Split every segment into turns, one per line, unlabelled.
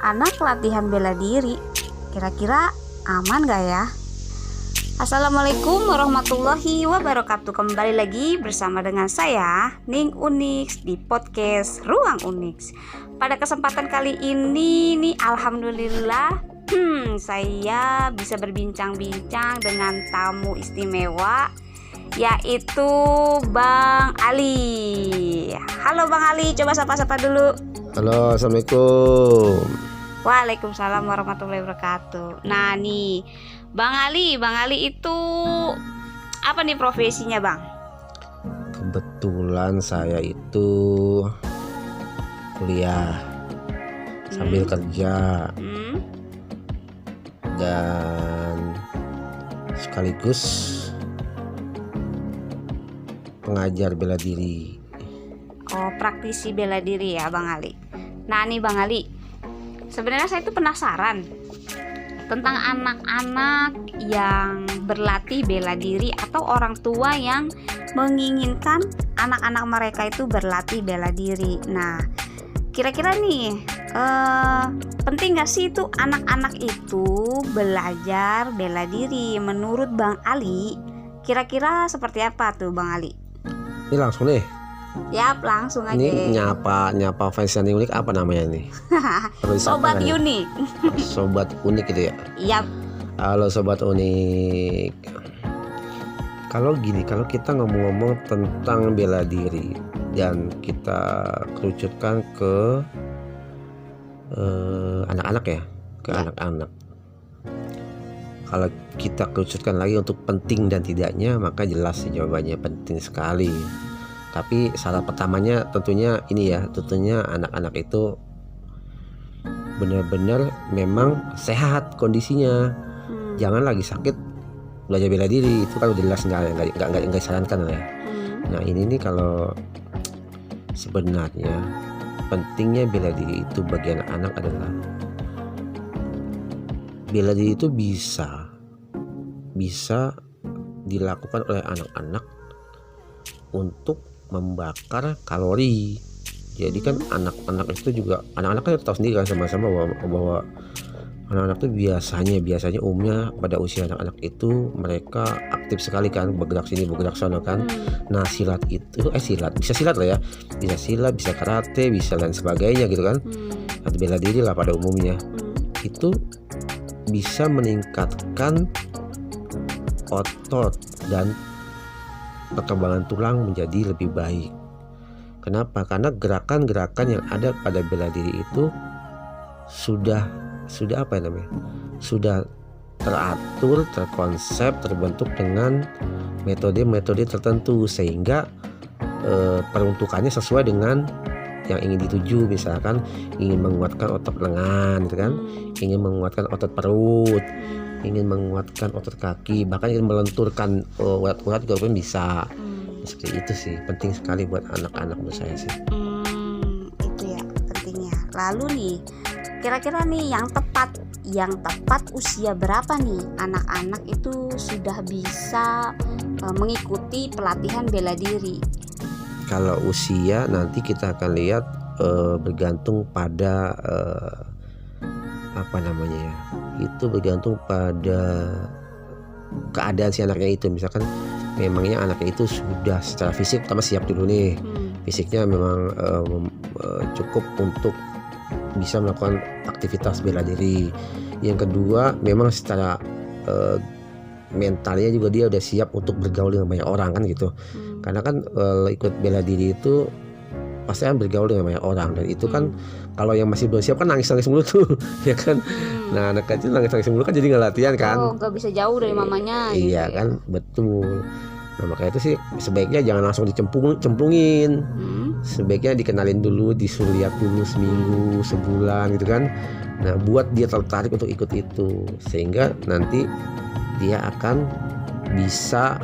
anak latihan bela diri. Kira-kira aman gak ya? Assalamualaikum warahmatullahi wabarakatuh. Kembali lagi bersama dengan saya Ning Unix di podcast Ruang Unix. Pada kesempatan kali ini nih, alhamdulillah saya bisa berbincang-bincang dengan tamu istimewa, yaitu Bang Ali. Halo Bang Ali, coba sapa-sapa dulu.
Halo, assalamualaikum.
Waalaikumsalam warahmatullahi wabarakatuh. Nah nih, Bang Ali itu apa nih profesinya Bang?
Kebetulan saya itu kuliah sambil kerja dan sekaligus pengajar bela diri.
Oh, praktisi bela diri ya Bang Ali. Nah nih Bang Ali, sebenarnya saya itu penasaran tentang anak-anak yang berlatih bela diri atau orang tua yang menginginkan anak-anak mereka itu berlatih bela diri. Nah, kira-kira nih penting gak sih itu anak-anak itu belajar bela diri? Menurut Bang Ali, kira-kira seperti apa tuh Bang Ali?
Ini langsung nih.
Yap, langsung aja.
Ini nyapa fans yang unik, apa namanya nih?
Sobat unik.
Sobat unik gitu ya?
Yap.
Halo sobat unik. Kalau kita ngomong-ngomong tentang bela diri dan kita kerucutkan ke anak-anak ya, anak-anak. Kalau kita kerucutkan lagi untuk penting dan tidaknya, maka jelas jawabannya penting sekali. Tapi syarat pertamanya tentunya ini ya, tentunya anak-anak itu benar-benar memang sehat kondisinya. Jangan lagi sakit belajar bela diri, itu kan udah jelas nggak disarankan lah ya. Nah ini nih, kalau sebenarnya pentingnya bela diri itu bagi anak-anak adalah bela diri itu bisa dilakukan oleh anak-anak untuk membakar kalori. Jadi kan anak-anak itu juga, anak-anak kan tahu sendiri kan sama-sama bahwa anak-anak itu biasanya umumnya pada usia anak-anak itu mereka aktif sekali kan, bergerak sini bergerak sana kan. Nah silat itu bisa silat lah ya, bisa silat, bisa karate, bisa lain sebagainya gitu kan, atau bela diri lah pada umumnya. Itu bisa meningkatkan otot dan perkembangan tulang menjadi lebih baik. Kenapa? Karena gerakan-gerakan yang ada pada bela diri itu sudah apa namanya? Sudah teratur, terkonsep, terbentuk dengan metode-metode tertentu, sehingga peruntukannya sesuai dengan yang ingin dituju. Misalkan ingin menguatkan otot lengan gitu kan, ingin menguatkan otot perut, ingin menguatkan otot kaki, bahkan ingin melenturkan urat-urat juga pun bisa. Seperti itu sih, penting sekali buat anak-anak menurut saya sih.
Itu ya pentingnya. Lalu nih, kira-kira nih yang tepat usia berapa nih anak-anak itu sudah bisa mengikuti pelatihan bela diri?
Kalau usia nanti kita akan lihat bergantung pada apa namanya ya, itu bergantung pada keadaan si anaknya itu. Misalkan memangnya anaknya itu sudah secara fisik pertama siap dulu nih, fisiknya memang cukup untuk bisa melakukan aktivitas bela diri. Yang kedua, memang secara mentalnya juga dia udah siap untuk bergaul dengan banyak orang kan gitu. Karena kan ikut bela diri itu pasti kan bergaul dengan banyak orang, dan itu kan kalau yang masih belum siap kan nangis mulu tuh ya kan. Nah anak kecil nangis mulu kan jadi nggak latihan kan.
Oh, nggak bisa jauh dari mamanya.
Iya gitu, kan ya? Betul. Nah makanya itu sih sebaiknya jangan langsung dicemplungin. Sebaiknya dikenalin dulu, disuruh lihat dulu seminggu, sebulan gitu kan. Nah buat dia tertarik untuk ikut itu, sehingga nanti dia akan bisa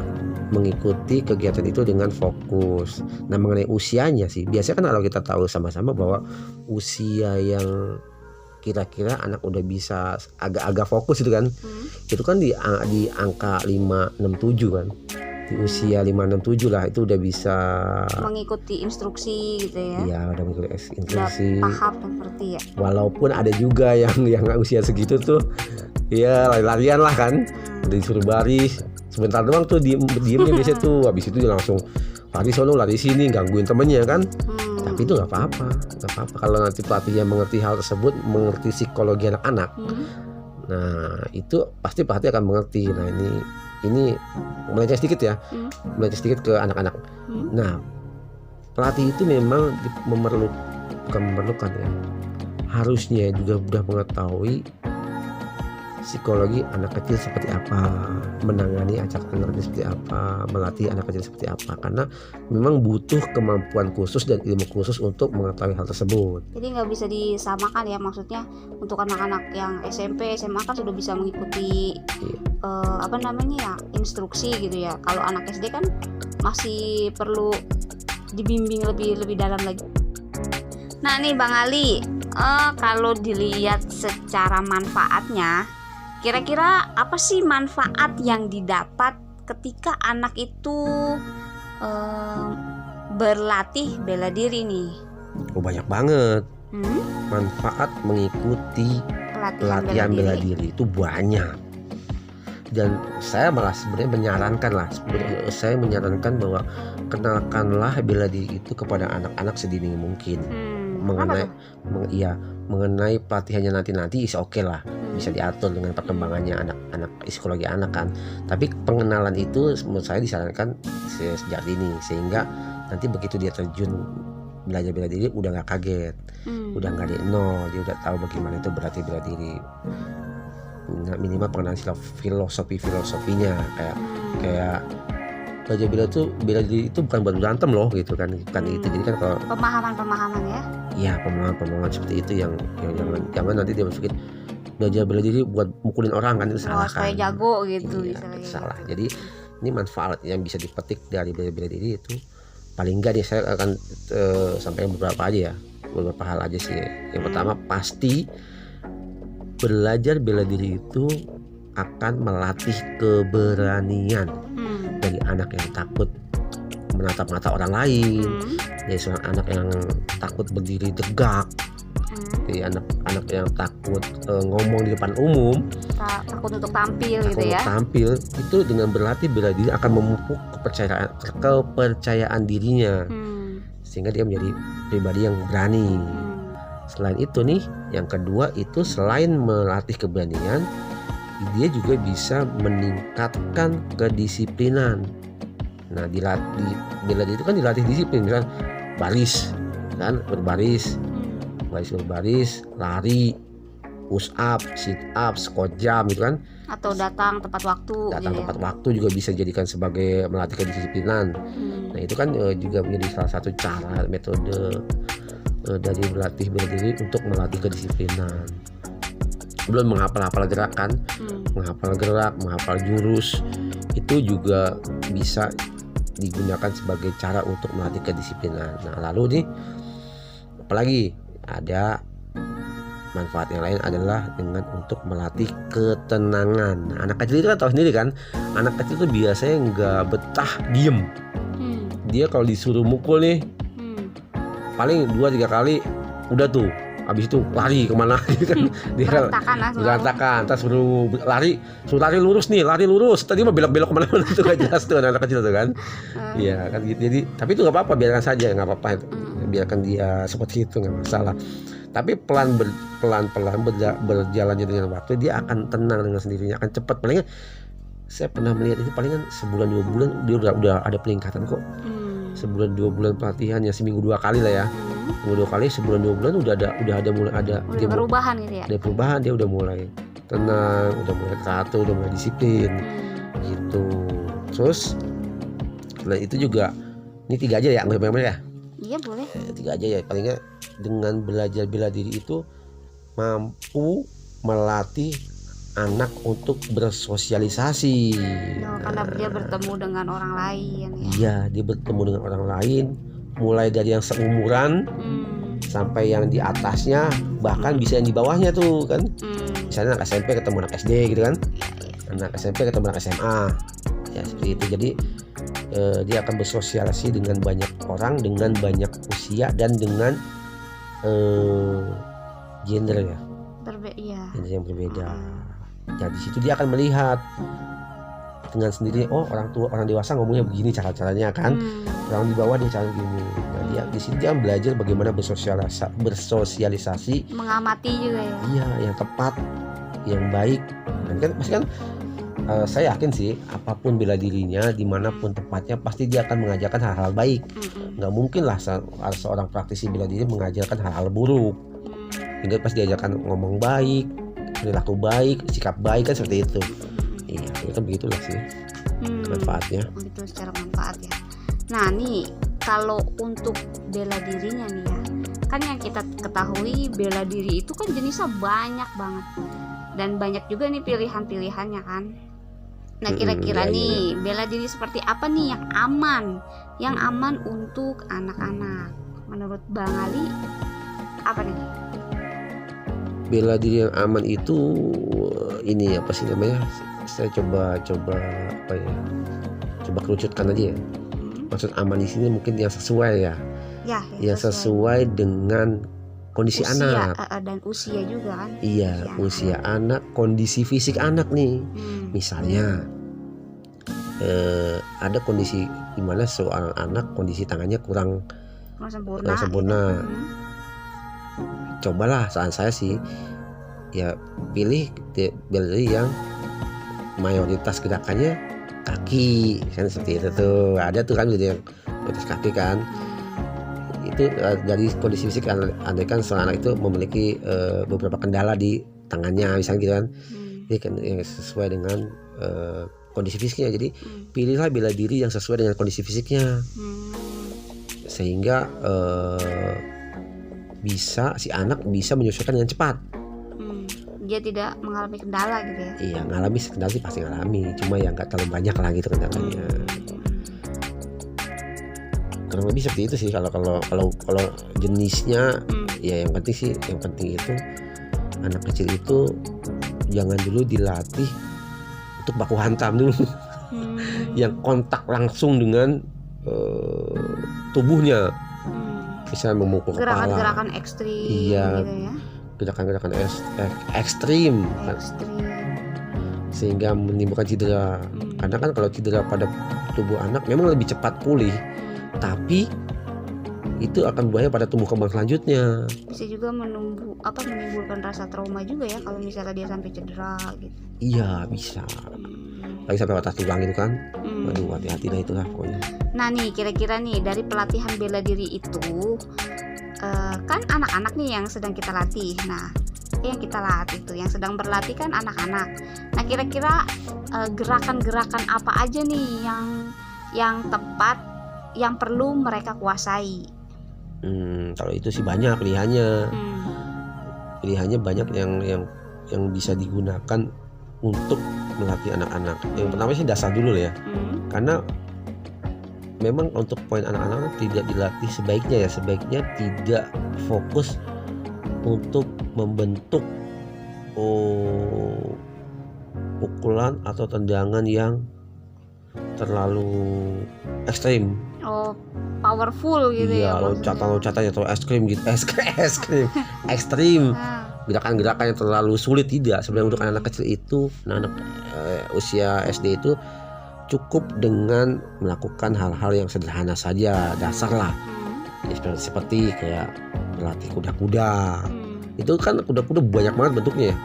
mengikuti kegiatan itu dengan fokus. Nah mengenai usianya sih, biasanya kan kalau kita tahu sama-sama bahwa usia yang kira-kira anak udah bisa agak-agak fokus itu kan, itu kan di angka 5, 6, 7 kan. Di usia 5, 6, 7 lah itu udah bisa
mengikuti instruksi gitu ya.
ya udah mengikuti
Udah
instruksi.
paham seperti ya.
Walaupun ada juga yang usia segitu tuh ya lari-larian lah kan, udah disuruh baris sebentar doang tuh diemnya biasanya tuh, habis itu dia langsung lari sono lari sini gangguin temennya kan. Tapi itu nggak apa-apa kalau nanti pelatihnya mengerti hal tersebut, mengerti psikologi anak-anak. Nah itu pasti pelatih akan mengerti. Nah ini melenceng sedikit ya, melenceng sedikit ke anak-anak. Nah pelatih itu memang bukan memerlukan ya, harusnya juga sudah mengetahui psikologi anak kecil seperti apa, menangani anak kecil seperti apa, melatih anak kecil seperti apa, karena memang butuh kemampuan khusus dan ilmu khusus untuk mengetahui hal tersebut.
Jadi nggak bisa disamakan ya, maksudnya untuk anak-anak yang SMP, SMA kan sudah bisa mengikuti instruksi gitu ya. Kalau anak SD kan masih perlu dibimbing lebih dalam lagi. Nah nih Bang Ali, kalau dilihat secara manfaatnya, kira-kira apa sih manfaat yang didapat ketika anak itu berlatih bela diri nih?
Oh banyak banget manfaat mengikuti pelatihan bela diri itu banyak. Dan saya malah sebenarnya menyarankan bahwa kenalkanlah bela diri itu kepada anak-anak sedini mungkin. Mengenai pelatihannya nanti oke lah, bisa diatur dengan perkembangannya anak psikologi anak kan. Tapi pengenalan itu menurut saya disarankan sejak dini, sehingga nanti begitu dia terjun belajar bela diri udah nggak kaget, udah nggak di nol, dia udah tahu bagaimana itu berarti bela diri. Minimal pengenalan filosofinya kayak belajar bela diri itu bukan buat berantem loh gitu kan, bukan itu. Jadi kan kalau
pemahaman ya.
Iya, pemahaman seperti itu yang jangan nanti dia masukin belajar bela diri buat mukulin orang kan, itu salah kan.
Supaya jago gitu
Iya, salah. Jadi ini manfaat yang bisa dipetik dari bela diri itu paling enggak nih saya akan sampaikan beberapa hal aja sih. Yang pertama pasti belajar bela diri itu akan melatih keberanian dari anak yang takut menatap mata orang lain, dari seorang anak yang takut berdiri tegak, dari anak yang takut ngomong di depan umum,
takut untuk tampil gitu ya.
Tampil itu dengan berlatih bela diri akan memupuk kepercayaan dirinya, sehingga dia menjadi pribadi yang berani. Selain itu nih, yang kedua itu selain melatih keberanian, dia juga bisa meningkatkan kedisiplinan. Nah, bela diri itu kan dilatih disiplin, misalkan baris, kan berbaris, lari, push up, sit up, squat jump gitu kan.
Atau datang tepat waktu.
Tepat waktu juga bisa jadikan sebagai melatih kedisiplinan. Nah, itu kan juga menjadi salah satu cara metode dari berlatih bela diri untuk melatih kedisiplinan. Belum menghafal gerakan, menghafal gerak, menghafal jurus, itu juga bisa digunakan sebagai cara untuk melatih kedisiplinan. Nah, lalu nih apalagi ada manfaat yang lain adalah dengan untuk melatih ketenangan. Nah, anak kecil itu kan tahu sendiri kan, anak kecil itu biasanya nggak betah diem. Dia kalau disuruh mukul nih paling 2-3 kali udah tuh, habis itu lari kemana gitu kan. Dia berantakan, terus suruh lari lurus, tadi mah belok-belok kemana-mana itu gak jelas tuh anak kecil tuh kan. Iya kan gitu. Jadi tapi itu nggak apa-apa, biarkan saja, nggak apa-apa, biarkan dia seperti itu, nggak masalah. Tapi pelan-pelan berjalannya dengan waktu, dia akan tenang dengan sendirinya, akan cepat. Palingan saya pernah melihat itu palingan sebulan 2 bulan dia udah ada peningkatan kok. Sebulan 2 bulan pelatihan ya, seminggu 2 kali lah ya. Seminggu 2 kali, sebulan 2 bulan udah mulai ada
perubahan gitu ya.
Ada perubahan, dia udah mulai tenang, udah mulai teratur, udah mulai disiplin gitu. Terus setelah itu juga, ini 3 aja ya, nggak banyak ya.
Iya boleh.
3 aja ya, palingnya dengan belajar bela diri itu mampu melatih anak untuk bersosialisasi.
Karena dia bertemu dengan orang lain ya.
Iya, dia bertemu dengan orang lain, mulai dari yang seumuran sampai yang di atasnya, bahkan bisa yang di bawahnya tuh kan. Misalnya anak SMP ketemu anak SD gitu kan, anak SMP ketemu anak SMA, ya seperti itu. Jadi dia akan bersosialisasi dengan banyak orang, dengan banyak usia dan dengan gender ya,
Iya.
gender yang berbeda. Jadi di situ dia akan melihat dengan sendiri, oh orang tua, orang dewasa ngomongnya begini cara-caranya kan, orang di bawah dia cara begini. Nah, dia di sini dia belajar bagaimana bersosialisasi,
Mengamati juga ya.
iya, yang tepat, yang baik. Dan kan pasti kan saya yakin sih apapun bela dirinya, dimanapun tempatnya pasti dia akan mengajarkan hal-hal baik. Nggak mungkin lah seorang praktisi bela diri mengajarkan hal-hal buruk. Hingga pasti diajarkan ngomong baik, perilaku baik, sikap baik kan seperti itu. Iya, itu kan begitulah sih manfaatnya.
Itu secara manfaat ya. Nah nih kalau untuk bela dirinya nih ya, kan yang kita ketahui bela diri itu kan jenisnya banyak banget dan banyak juga nih pilihan-pilihannya kan. Nah kira-kira nih bela diri seperti apa nih yang aman untuk anak-anak menurut Bang Ali apa nih?
Bela diri yang aman itu ini apa sih namanya? Saya coba apa ya? Coba kerucutkan aja ya. Maksud aman di sini mungkin yang sesuai ya.
Ya,
yang sesuai dengan kondisi
usia,
anak
dan usia juga kan.
Iya, usia anak, kondisi fisik anak nih. Misalnya ada kondisi di mana seorang anak kondisi tangannya kurang sempurna. Cobalah saran saya sih ya pilih bela diri yang mayoritas gerakannya kaki kan, seperti itu tuh. Ada tuh kan gitu yang mayoritas kaki kan. Itu dari kondisi fisik, andaikan seorang anak itu memiliki beberapa kendala di tangannya misalnya gitu kan. Ini kan yang sesuai dengan kondisi fisiknya. Jadi pilihlah bela diri yang sesuai dengan kondisi fisiknya, sehingga si anak bisa menyesuaikan dengan cepat.
Dia tidak mengalami kendala gitu ya.
Iya, ngalami kendala sih pasti ngalami, cuma ya nggak terlalu banyak lah gitu kendalanya. Kurang lebih seperti itu sih kalau jenisnya. Ya yang penting itu anak kecil itu jangan dulu dilatih untuk baku hantam dulu. Yang kontak langsung dengan tubuhnya, misalnya memukul kepala,
gerakan-gerakan ekstrim.
Iya,
gitu ya.
Gerakan-gerakan ekstrim. Sehingga menimbulkan cedera. Karena kan kalau cedera pada tubuh anak memang lebih cepat pulih, tapi itu akan berbahaya pada tumbuh kembang selanjutnya. Bisa juga
menimbulkan rasa trauma juga ya kalau misalnya dia sampai cedera gitu.
Iya, bisa. Lagi sampai patah tulang itu kan. Aduh, hati-hati lah itulah pokoknya.
Nah nih kira-kira nih dari pelatihan bela diri itu kan anak-anak nih yang sedang kita latih. Nah yang kita latih tuh yang sedang berlatih kan anak-anak. Nah kira-kira gerakan-gerakan apa aja nih yang tepat yang perlu mereka kuasai?
Kalau itu sih banyak pilihannya. Pilihannya banyak yang bisa digunakan untuk melatih anak-anak. Yang pertama sih dasar dulu ya. Karena memang untuk poin anak-anak tidak dilatih sebaiknya tidak fokus untuk membentuk pukulan atau tendangan yang terlalu ekstrim.
Powerful gitu ya.
Iya, loncatan-loncatannya terlalu ekstrim gitu. Ekstrim. Gerakan-gerakan yang terlalu sulit tidak. Sebenarnya untuk anak kecil itu, anak usia SD itu cukup dengan melakukan hal-hal yang sederhana saja, dasar lah. Ya, seperti kayak melatih kuda-kuda. Itu kan kuda-kuda banyak banget bentuknya ya.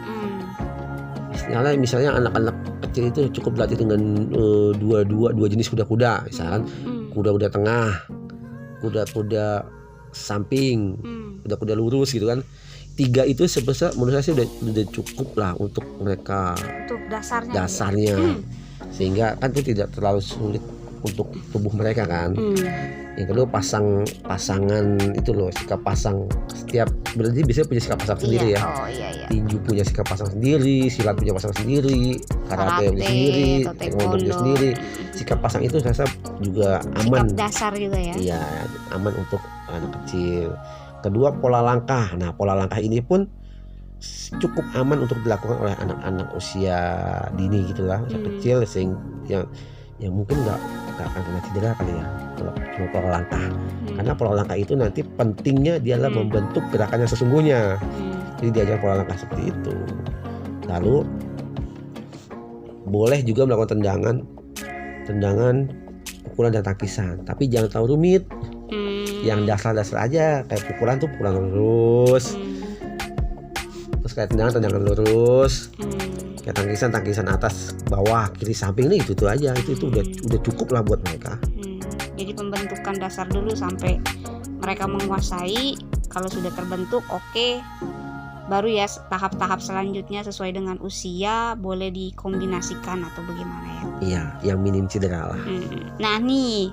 Misalnya anak-anak kecil itu cukup berlatih dengan dua jenis kuda-kuda, misalkan kuda-kuda tengah, kuda-kuda samping, kuda-kuda lurus gitu kan. 3 itu sebesar menurut saya sih udah cukup lah untuk mereka,
untuk dasarnya.
Sehingga kan itu tidak terlalu sulit untuk tubuh mereka kan. Yang kedua pasangan itu loh, sikap pasang. Setiap berarti biasanya punya sikap pasang sendiri ya.
Iya.
Tinju punya sikap pasang sendiri, silat punya pasang sendiri, karate punya sendiri, taekwondo punya sendiri. Sikap pasang itu saya rasa juga aman.
Sikap dasar juga ya.
Iya, aman untuk anak kecil. Kedua pola langkah. Nah pola langkah ini pun cukup aman untuk dilakukan oleh anak-anak usia dini gitulah, usia kecil, ya mungkin nggak akan kena cedera kali ya kalau cuma pola langkah. Karena pola langkah itu nanti pentingnya dia adalah membentuk gerakan yang sesungguhnya. Jadi diajar pola langkah seperti itu. Lalu boleh juga melakukan tendangan, pukulan dan tangkisan, tapi jangan terlalu rumit. Yang dasar-dasar aja, kayak pukulan tuh pukulan lurus, terus kayak tendangan lurus, kayak tangkisan atas bawah kiri samping nih, itu aja, itu udah cukup lah buat mereka.
Jadi pembentukan dasar dulu sampai mereka menguasai. Kalau sudah terbentuk, oke. Baru ya tahap-tahap selanjutnya sesuai dengan usia boleh dikombinasikan atau bagaimana ya?
Iya, yang minim cedera lah.
Nah nih,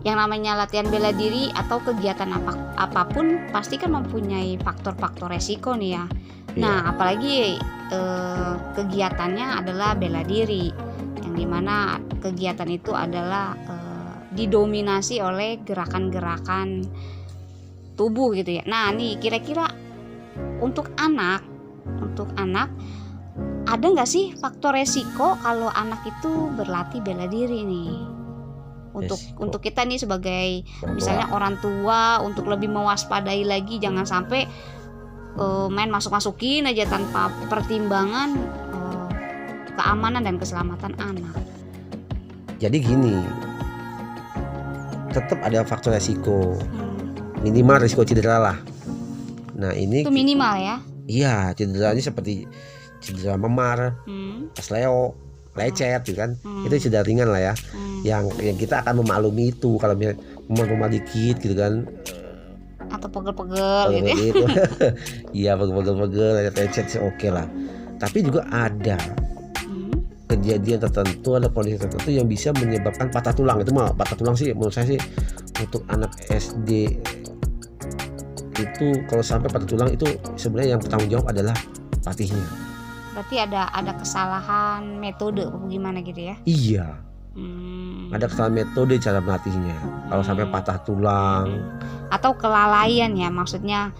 yang namanya latihan bela diri atau kegiatan apapun pasti kan mempunyai faktor-faktor resiko nih ya. Nah, apalagi kegiatannya adalah bela diri, yang dimana kegiatan itu adalah didominasi oleh gerakan-gerakan tubuh gitu ya. Nah, nih kira-kira untuk anak ada nggak sih faktor resiko kalau anak itu berlatih bela diri nih? Untuk kita nih sebagai misalnya orang tua, untuk lebih mewaspadai lagi, jangan sampai main masukin aja tanpa pertimbangan keamanan dan keselamatan anak.
Jadi gini, tetap ada faktor resiko, minimal risiko cedera lah. Nah ini
itu minimal ya?
Iya, cederanya seperti cedera memar, kesleo, lecet gitu kan. Itu cedera ringan lah ya. Yang kita akan memaklumi itu kalau memar dikit gitu kan.
Atau pegel-pegel gitu.
Iya, pegel-pegel, lecet sih oke lah. Tapi juga ada kejadian tertentu, ada kondisi tertentu yang bisa menyebabkan patah tulang. Itu mah patah tulang sih menurut saya sih untuk anak SD itu kalau sampai patah tulang itu sebenarnya yang bertanggung jawab adalah pelatihnya.
Berarti ada kesalahan metode apa gimana gitu ya?
Iya. Ada kesalahan metode cara melatihnya. Kalau sampai patah tulang
atau kelalaian ya, maksudnya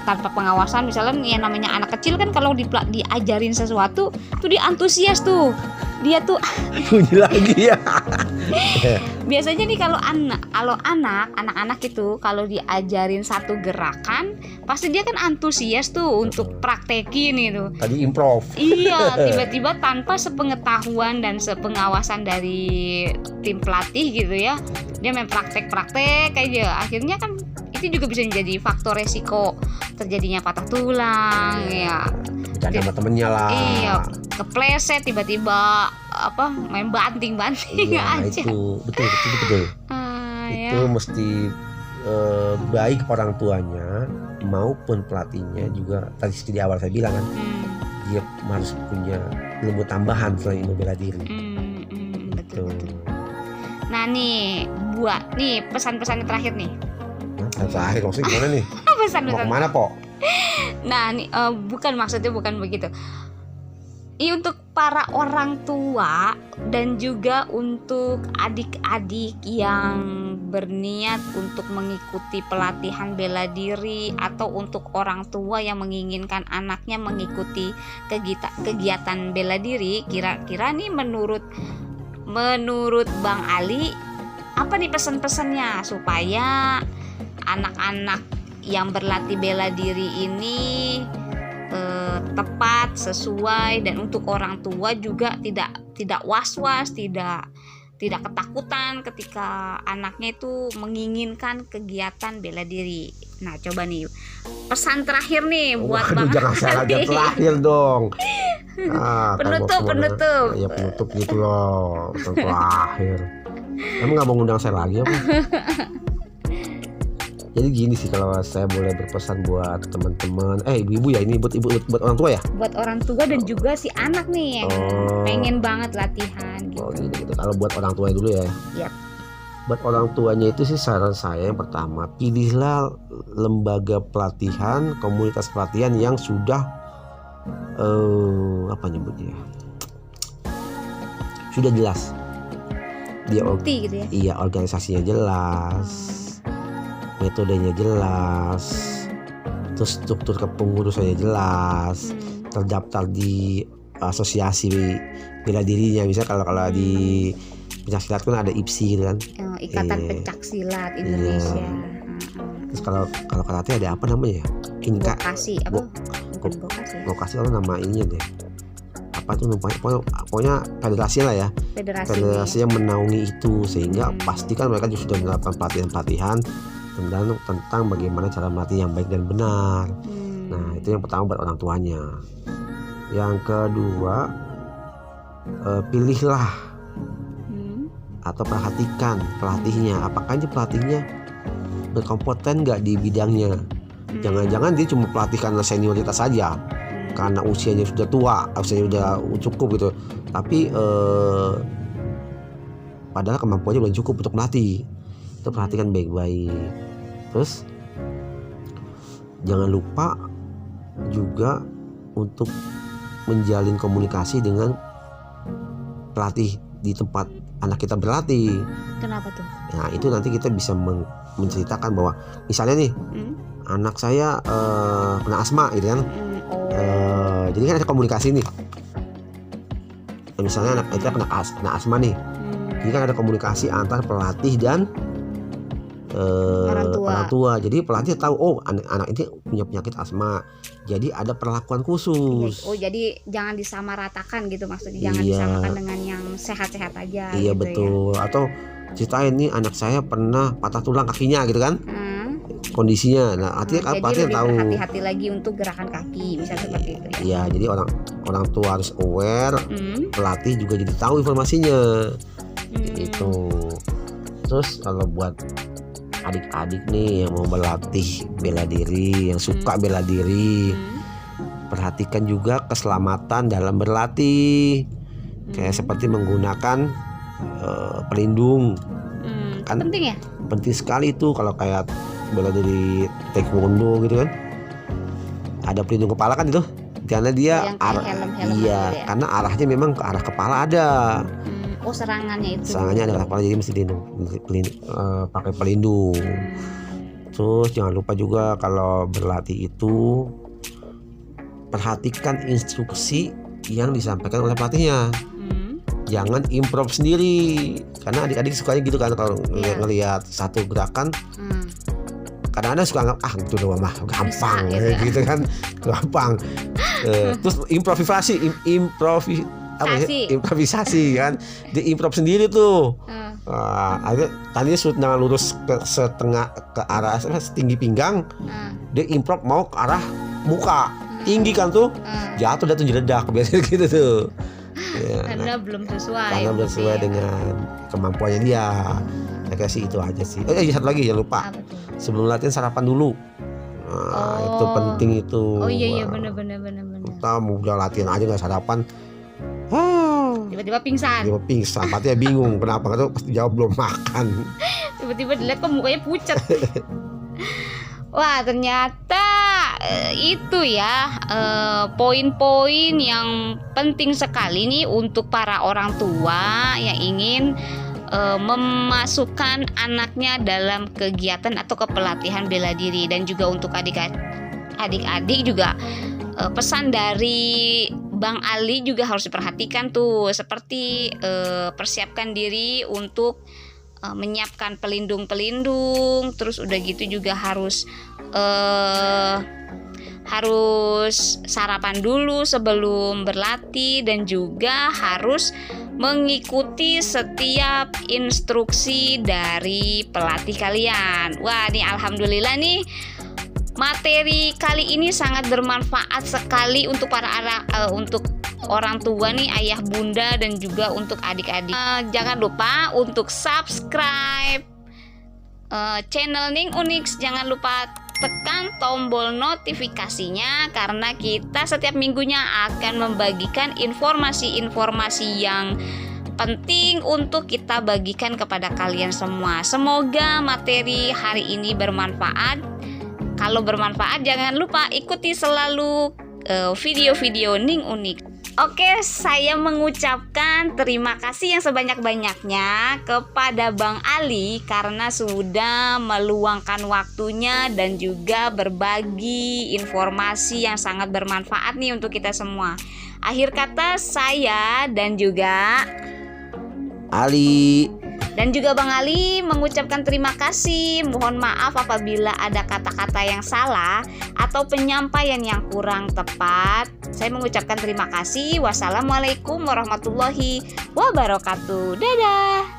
tanpa pengawasan, misalnya yang namanya anak kecil kan kalau diajarin sesuatu tuh dia antusias tuh. Dia tuh
bunyi lagi ya.
Biasanya nih kalau anak-anak itu kalau diajarin satu gerakan pasti dia kan antusias tuh untuk praktekin itu.
Tadi improv.
Iya, tiba-tiba tanpa sepengetahuan dan sepengawasan dari tim pelatih gitu ya, dia main praktek aja. Akhirnya kan itu juga bisa menjadi faktor resiko terjadinya patah tulang ya.
Jangan sama temennya lah.
Iya, kepleset tiba-tiba main banting
iya,
aja.
Itu betul. Itu
ya.
mesti baik orang tuanya maupun pelatihnya juga. Tadi di awal saya bilang kan, dia harus punya ilmu tambahan selain ilmu bela diri.
Betul. Nah nih, buat nih pesan-pesan terakhir nih.
Terakhir maksudnya gimana nih?
Pesan-pesan.
Mau kemana po?
Nah nih maksudnya bukan begitu. Ini untuk para orang tua dan juga untuk adik-adik yang berniat untuk mengikuti pelatihan bela diri, atau untuk orang tua yang menginginkan anaknya mengikuti kegiatan bela diri. Kira-kira nih menurut Bang Ali, apa nih pesan-pesannya supaya anak-anak yang berlatih bela diri ini tepat, sesuai, dan untuk orang tua juga tidak was-was, tidak ketakutan ketika anaknya itu menginginkan kegiatan bela diri. Nah, coba nih pesan terakhir nih buat Bang.
Jangan salah terakhir dong.
Penutup.
Ya penutup gitu loh. Pesan terakhir. Emang nggak mau ngundang saya lagi apa? Jadi gini sih, kalau saya boleh berpesan buat teman-teman, ibu-ibu ya, ini buat orang tua ya?
Buat orang tua dan juga si anak nih yang pengen banget latihan gitu.
Gitu. Kalau buat orang tua dulu ya.
Yep.
Buat orang tuanya itu sih saran saya yang pertama, pilihlah lembaga pelatihan, komunitas pelatihan yang sudah sudah jelas. Dia
bukti gitu ya.
Iya, organisasinya jelas. Metodenya jelas, terus struktur kepengurusannya jelas, terdaftar di asosiasi bela dirinya. Misalnya kalau di pencaksilat kan ada IPSI gitu kan.
Ikatan Pencak Silat Indonesia.
Iya. Terus kalau karate ada apa namanya ya? Inka.
Vokasi apa? Bukan vokasi.
Vokasi apa nama ininya deh? Apa tuh namanya? Pokoknya federasi lah ya. Federasi yang menaungi itu, sehingga pastikan mereka juga sudah melakukan pelatihan tentang bagaimana cara melatih yang baik dan benar. Nah, itu yang pertama buat orang tuanya. Yang kedua, pilihlah atau perhatikan pelatihnya. Apakah ini pelatihnya berkompeten nggak di bidangnya? Jangan-jangan dia cuma pelatih karena senioritas saja, karena usianya sudah tua, usianya sudah cukup gitu. Tapi padahal kemampuannya belum cukup untuk melatih. Itu perhatikan baik-baik. Terus jangan lupa juga untuk menjalin komunikasi dengan pelatih di tempat anak kita berlatih.
Kenapa tuh?
Nah, itu nanti kita bisa menceritakan bahwa misalnya nih anak saya kena asma gitu kan. Jadi kan ada komunikasi nih. Misalnya anak kita kena asma nih. Jadi kan ada komunikasi antar pelatih dan orang tua. Jadi pelatih tahu, oh anak ini punya penyakit asma. Jadi ada perlakuan khusus.
Oh, jadi jangan disamaratakan gitu maksudnya. Jangan disamakan dengan yang sehat-sehat aja.
Iya,
gitu,
betul. Ya. Atau ceritain nih anak saya pernah patah tulang kakinya gitu kan. Kondisinya. Nah, artinya pelatih tahu.
Hati-hati lagi untuk gerakan kaki, misalnya seperti itu ya.
Iya, jadi orang tua harus aware, pelatih juga jadi tahu informasinya. Itu. Terus kalau buat adik-adik nih yang mau berlatih bela diri, yang suka bela diri, perhatikan juga keselamatan dalam berlatih. Kayak seperti menggunakan pelindung. Kan
penting ya?
Penting sekali itu kalau kayak bela diri taekwondo gitu kan. Ada pelindung kepala kan itu. Karena dia
helm gitu ya?
Karena arahnya memang ke arah kepala ada.
Oh, serangannya itu.
Serangannya ada kepala, jadi mesti pakai pelindung. Terus jangan lupa juga kalau berlatih itu perhatikan instruksi yang disampaikan oleh pelatihnya. Jangan improv sendiri, karena adik-adik sukanya gitu kan kalau ngelihat satu gerakan. Kadang-kadang suka itu doang mah gampang gitu kan, gampang. Terus improvisasi kan, diimprov sendiri tuh. Tadinya tangan lurus setengah ke arah setinggi pinggang, dia improv mau ke arah muka tinggi kan tuh, jatuh dan jeledak biasanya gitu tuh.
Karena belum sesuai
dengan kemampuannya dia. Saya kasih itu aja sih. Satu lagi jangan lupa, sebelum latihan sarapan dulu. Itu penting itu.
Oh iya benar.
Kita mau udah latihan aja nggak sarapan,
tiba-tiba pingsan.
Patinya bingung kenapa, kan pasti jawab belum makan.
Tiba-tiba dilihat kok mukanya pucat. Wah, ternyata itu ya poin-poin yang penting sekali nih untuk para orang tua yang ingin memasukkan anaknya dalam kegiatan atau kepelatihan bela diri. Dan juga untuk adik-adik juga pesan dari Bang Ali juga harus diperhatikan tuh, seperti persiapkan diri untuk menyiapkan pelindung, terus udah gitu juga harus sarapan dulu sebelum berlatih, dan juga harus mengikuti setiap instruksi dari pelatih kalian. Wah, nih alhamdulillah nih materi kali ini sangat bermanfaat sekali untuk untuk orang tua nih, ayah bunda, dan juga untuk adik-adik. Jangan lupa untuk subscribe channel Ning Unix. Jangan lupa tekan tombol notifikasinya, karena kita setiap minggunya akan membagikan informasi-informasi yang penting untuk kita bagikan kepada kalian semua. Semoga materi hari ini bermanfaat. Kalau bermanfaat, jangan lupa ikuti selalu video-video Ning Unik. Oke, saya mengucapkan terima kasih yang sebanyak-banyaknya kepada Bang Ali karena sudah meluangkan waktunya dan juga berbagi informasi yang sangat bermanfaat nih untuk kita semua. Akhir kata, saya dan juga
Ali
Bang Ali mengucapkan terima kasih. Mohon maaf apabila ada kata-kata yang salah atau penyampaian yang kurang tepat. Saya mengucapkan terima kasih. Wassalamualaikum warahmatullahi wabarakatuh. Dadah.